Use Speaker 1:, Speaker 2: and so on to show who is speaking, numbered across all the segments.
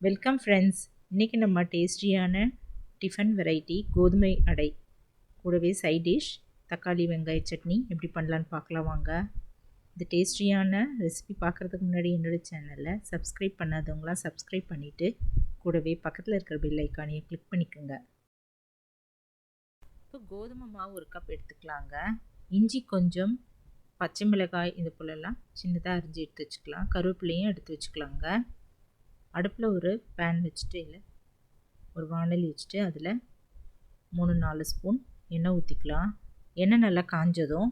Speaker 1: Welcome friends. இன்றைக்கி நம்ம டேஸ்டியான டிஃபன் வெரைட்டி கோதுமை அடை கூடவே சைட் டிஷ் தக்காளி வெங்காய சட்னி எப்படி பண்ணலான்னு பார்க்கலாம் வாங்க. இந்த டேஸ்டியான ரெசிபி பார்க்குறதுக்கு முன்னாடி என்னோடய சேனலை சப்ஸ்கிரைப் பண்ணாதவங்களாம் சப்ஸ்கிரைப் பண்ணிவிட்டு கூடவே பக்கத்தில் இருக்கிற பெல் ஐக்கானையும் கிளிக் பண்ணிக்கோங்க. இப்போ கோதுமை மாவு ஒரு கப் எடுத்துக்கலாங்க. இஞ்சி கொஞ்சம், பச்சை மிளகாய் இது போலெல்லாம் சின்னதாக அரிஞ்சு எடுத்து வச்சுக்கலாம். கருவேப்பிலையும் எடுத்து வச்சுக்கலாங்க. அடுப்பில் ஒரு பேன் வச்சுட்டு இல்லை ஒரு வானலி வச்சுட்டு அதில் 3-4 ஸ்பூன் எண்ணெய் ஊற்றிக்கலாம். எண்ணெய் நல்லா காஞ்சதும்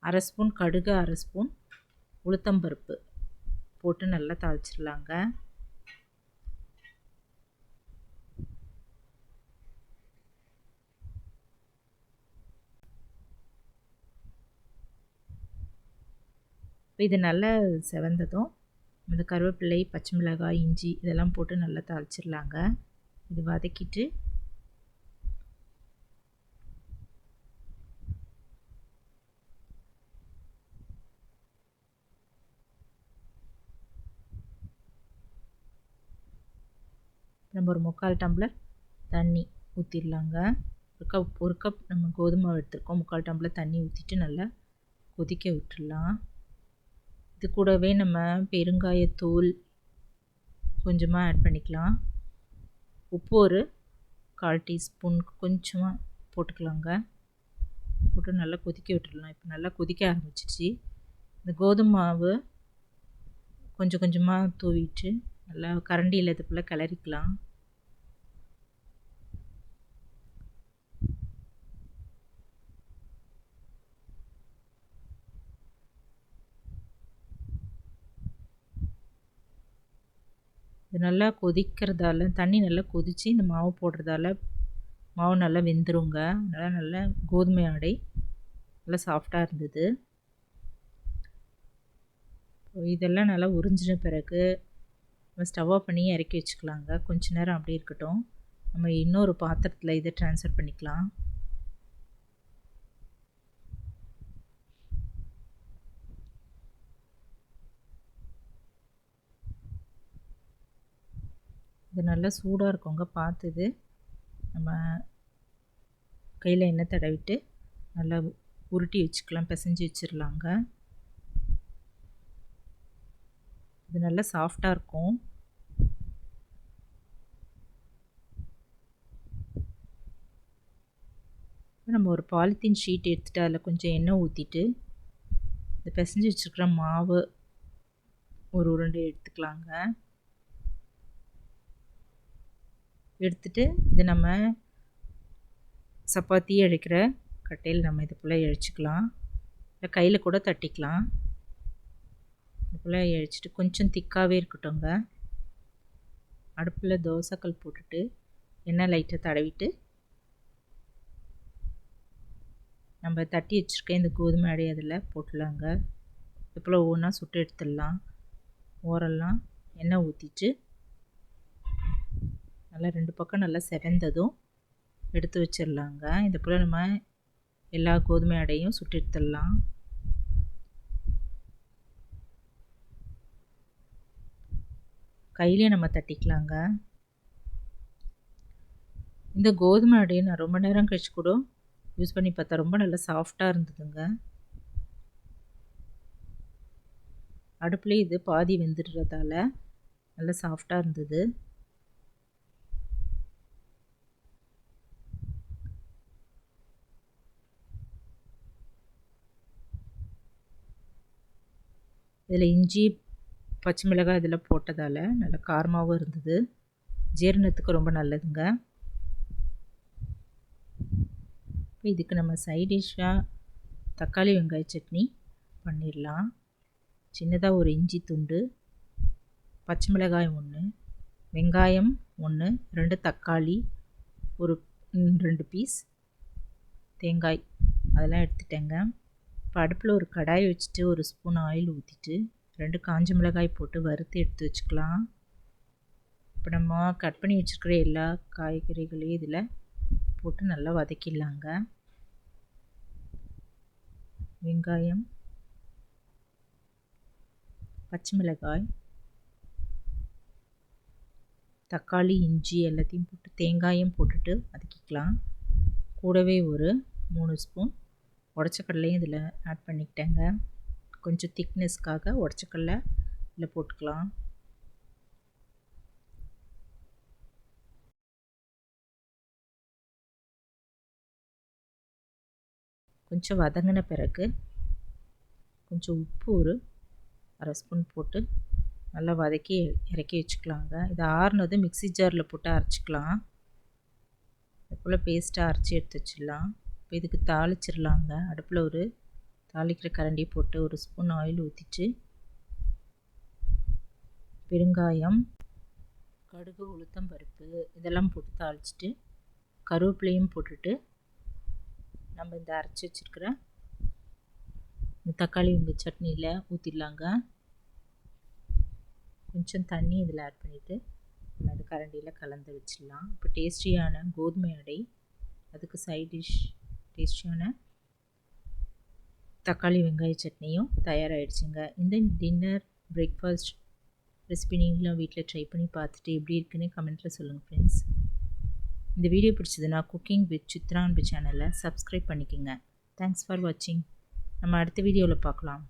Speaker 1: 1/2 ஸ்பூன் கடுகு, 1/2 ஸ்பூன் உளுத்தம்பருப்பு போட்டு நல்லா தாளிச்சிடலாங்க. இது நல்லா செவந்ததும் இந்த கருவேப்பிலை, பச்சை மிளகாய், இஞ்சி இதெல்லாம் போட்டு நல்லா தாளிச்சிடலாங்க. இது வதக்கிட்டு நம்ம ஒரு 3/4 டம்ளர் தண்ணி ஊற்றிடலாங்க. ஒரு கப் நம்ம கோதுமை எடுத்துருக்கோம். 3/4 டம்ளர் தண்ணி ஊற்றிட்டு நல்லா கொதிக்க விட்டுடலாம். இது கூடவே நம்ம பெருங்காயத்தூள் கொஞ்சமாக ஆட் பண்ணிக்கலாம். உப்பு ஒரு 1/4 டீஸ்பூன் கொஞ்சமாக போட்டுக்கலாங்க. போட்டு நல்லா கொதிக்க விட்டுடலாம். இப்போ நல்லா கொதிக்க ஆரம்பிச்சிடுச்சு. இந்த கோதுமை மாவு கொஞ்சம் கொஞ்சமாக தூவிட்டு நல்லா கரண்டியில் இது போல் கிளறிக்கலாம். இது நல்லா கொதிக்கிறதால தண்ணி நல்லா கொதித்து இந்த மாவு போடுறதால மாவு நல்லா வெந்துருங்க. அதனால் நல்லா கோதுமை அடை நல்லா சாஃப்டாக இருந்தது. இதெல்லாம் நல்லா உறிஞ்சின பிறகு நம்ம ஸ்டவ் ஆஃப் பண்ணி இறக்கி வச்சுக்கலாங்க. கொஞ்ச நேரம் அப்படியே இருக்கட்டும். நம்ம இன்னொரு பாத்திரத்தில் இதை ட்ரான்ஸ்ஃபர் பண்ணிக்கலாம். இது நல்லா சூடாக இருக்குங்க. பார்த்துது நம்ம கையில் எண்ணெய் தடவிட்டு நல்லா உருட்டி வச்சுக்கலாம், பிசைஞ்சு வச்சிடலாங்க. இது நல்லா சாஃப்டாக இருக்கும். நம்ம ஒரு பாலித்தீன் ஷீட் எடுத்துகிட்டு அதில் கொஞ்சம் எண்ணெய் ஊற்றிட்டு இந்த பிசைஞ்சு வச்சுருக்கிற மாவு ஒரு உருண்டை எடுத்துக்கலாங்க. எடுத்துட்டு இது நம்ம சப்பாத்தி இழைக்கிற கட்டையில் நம்ம இது போல் இழைச்சிக்கலாம். இல்லை கையில் கூட தட்டிக்கலாம். இது போல் இழைச்சிட்டு கொஞ்சம் திக்காகவே இருக்கட்டும்ங்க. அடுப்பில் தோசைக்கல் போட்டுட்டு எண்ணெய் லைட்டாக தடவிட்டு நம்ம தட்டி வச்சுருக்க இந்த கோதுமை அடை அதில் போட்டுடலாங்க. இது போல் ஒவ்வொன்றா சுட்டு எடுத்துடலாம். ஓரெல்லாம் எண்ணெய் ஊற்றிட்டு நல்லா 2 பக்கம் நல்லா செவந்ததும் எடுத்து வச்சிடலாங்க. இது போல் நம்ம எல்லா கோதுமை அடையும் சுட்டு எடுத்துடலாம். கையிலே நம்ம தட்டிக்கலாங்க. இந்த கோதுமை அடையை நான் ரொம்ப நேரம் கழிச்சு கூட யூஸ் பண்ணி பார்த்தா ரொம்ப நல்லா சாஃப்டாக இருந்ததுங்க. அடுப்புலேயே இது பாதி வெந்துடுறதால நல்லா சாஃப்டாக இருந்தது. இதில் இஞ்சி, பச்சை மிளகாய் இதில் போட்டதால் நல்லா காரமாகவும் இருந்தது. ஜீரணத்துக்கு ரொம்ப நல்லதுங்க. இதுக்கு நம்ம சைட் டிஷ்ஷாக தக்காளி வெங்காய சட்னி பண்ணிடலாம். சின்னதாக ஒரு இஞ்சி துண்டு, பச்சை மிளகாய் 1, வெங்காயம் 1, 2 தக்காளி, ஒரு 2 பீஸ் தேங்காய் அதெல்லாம் எடுத்துட்டேங்க. இப்போ அடுப்பில் ஒரு கடாய் வச்சுட்டு ஒரு ஸ்பூன் ஆயில் ஊற்றிட்டு 2 காஞ்ச மிளகாய் போட்டு வறுத்து எடுத்து வச்சுக்கலாம். இப்போ நம்ம கட் பண்ணி வச்சுருக்கிற எல்லா காய்கறிகளையும் இதில் போட்டு நல்லா வதக்கிடலாங்க. வெங்காயம், பச்சை மிளகாய், தக்காளி, இஞ்சி எல்லாத்தையும் போட்டு தேங்காயும் போட்டுட்டு வதக்கிக்கலாம். கூடவே ஒரு 3 ஸ்பூன் உடச்ச கடலையும் இதில் ஆட் பண்ணிக்கிட்டேங்க. கொஞ்சம் திக்னஸ்க்காக உடச்ச கடலை இதில் போட்டுக்கலாம். கொஞ்சம் வதங்கின பிறகு கொஞ்சம் உப்பு ஒரு 1/2 ஸ்பூன் போட்டு நல்லா வதக்கி இறக்கி வச்சுக்கலாங்க. இது ஆறுனது மிக்ஸி ஜாரில் போட்டு அரைச்சிக்கலாம். இது போல் பேஸ்ட்டாக அரைச்சி எடுத்து வச்சிடலாம். இப்போ இதுக்கு தாளிச்சிடலாங்க. அடுப்பில் ஒரு தாளிக்கிற கரண்டி போட்டு 1 ஸ்பூன் ஆயில் ஊற்றிட்டு பெருங்காயம், கடுகு, உளுத்தம் பருப்பு இதெல்லாம் போட்டு தாளிச்சிட்டு கருவேப்பிலையும் போட்டுட்டு நம்ம இந்த அரைச்சி வச்சுருக்கிற இந்த தக்காளி வெங்காய சட்னியில் ஊற்றிடலாங்க. கொஞ்சம் தண்ணி இதில் ஆட் பண்ணிவிட்டு நம்ம அது கரண்டியில் கலந்து வச்சிடலாம். இப்போ டேஸ்டியான கோதுமை அடை, அதுக்கு சைட் டிஷ் டேஸ்டியான தக்காளி வெங்காய சட்னியும் தயாராகிடுச்சுங்க. இந்த டின்னர் பிரேக்ஃபாஸ்ட் ரெசிபி நீங்களும் வீட்டில் ட்ரை பண்ணி பார்த்துட்டு எப்படி இருக்குன்னு கமெண்ட்டில் சொல்லுங்கள் ஃப்ரெண்ட்ஸ். இந்த வீடியோ பிடிச்சதுன்னா குக்கிங் வித் சித்ரா சேனலை சப்ஸ்கிரைப் பண்ணிக்கோங்க. தேங்க்ஸ் ஃபார் வாட்சிங். நம்ம அடுத்த வீடியோவில் பார்க்கலாம்.